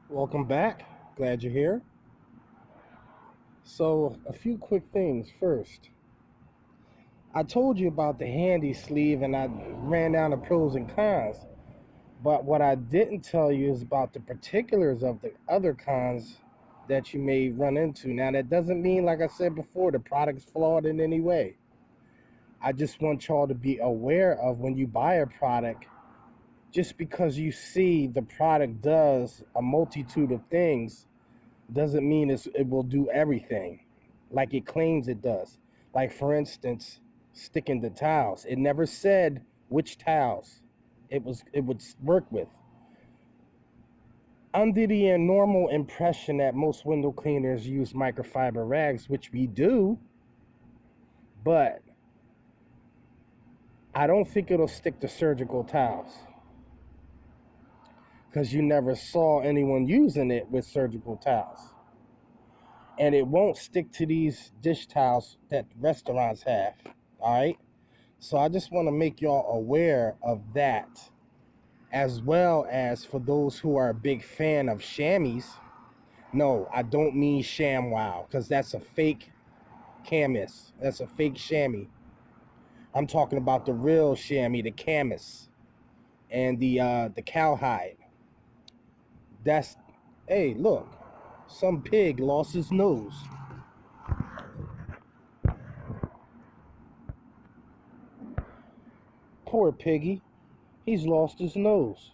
Welcome back. Glad you're here. So, a few quick things. First, I told you about the handy sleeve and I ran down the pros and cons. But what I didn't tell you is about the particulars of the other cons that you may run into. Now, that doesn't mean, like I said before, the product's flawed in any way. I just want y'all to be aware of when you buy a product, just because you see the product does a multitude of things doesn't mean it will do everything like it claims it does. Like, for instance, sticking to tiles. It never said which tiles it would work with. Under the normal impression that most window cleaners use microfiber rags, which we do, but I don't think it'll stick to surgical tiles because you never saw anyone using it with surgical tiles. And it won't stick to these dish towels that restaurants have. All right. So I just want to make y'all aware of that, as well as for those who are a big fan of chamois. No, I don't mean ShamWow, because that's a fake camis. That's a fake chamois. I'm talking about the real chamois, the camis, and the cowhide. That's, hey, look, some pig lost his nose. Poor piggy. He's lost his nose.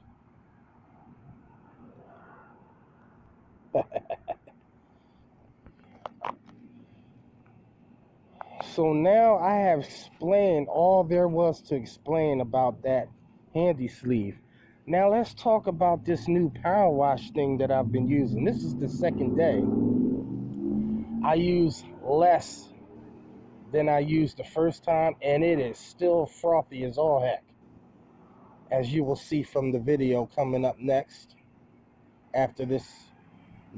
So now I have explained all there was to explain about that handy sleeve. Now let's talk about this new Powerwash thing that I've been using. This is the second day. I use less than I used the first time, and it is still frothy as all heck, as you will see from the video coming up next after this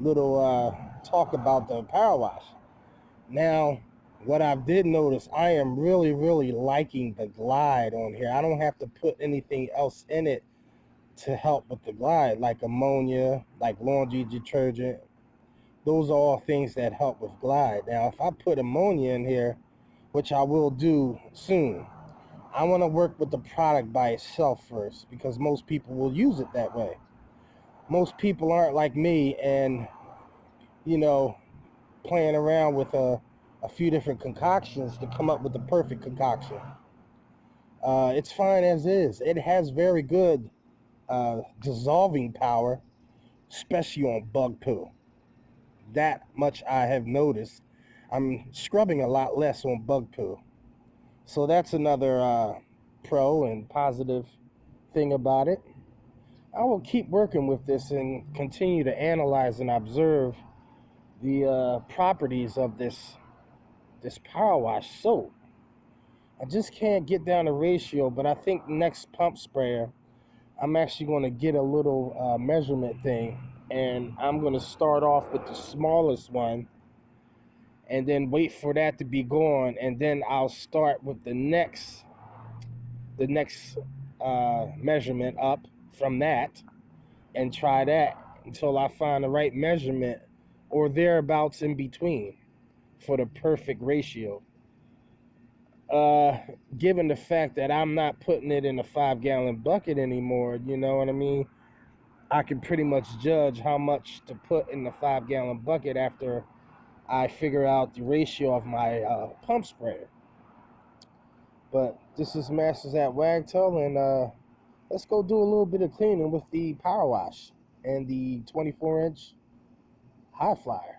little talk about the Powerwash. Now, what I did notice, I am really liking the glide on here. I don't have to put anything else in it to help with the glide, like ammonia, like laundry detergent. Those are all things that help with glide. Now, if I put ammonia in here, which I will do soon, I want to work with the product by itself first, because most people will use it that way. Most people aren't like me and, you know, playing around with a few different concoctions to come up with the perfect concoction. It's fine as is. It has very good dissolving power, especially on bug poo. That much I have noticed. I'm scrubbing a lot less on bug poo. So that's another pro and positive thing about it. I will keep working with this and continue to analyze and observe the properties of this Powerwash soap. I just can't get down the ratio, but I think next pump sprayer, I'm actually going to get a little measurement thing, and I'm going to start off with the smallest one, and then wait for that to be gone, and then I'll start with the next measurement up from that, and try that until I find the right measurement or thereabouts in between for the perfect ratio. Uh, Given the fact that I'm not putting it in a 5-gallon bucket anymore, you know what I mean? I can pretty much judge how much to put in the 5-gallon bucket after I figure out the ratio of my pump sprayer. But this is Masters at Wagtail, and let's go do a little bit of cleaning with the Powerwash and the 24-inch HIGHFLYER.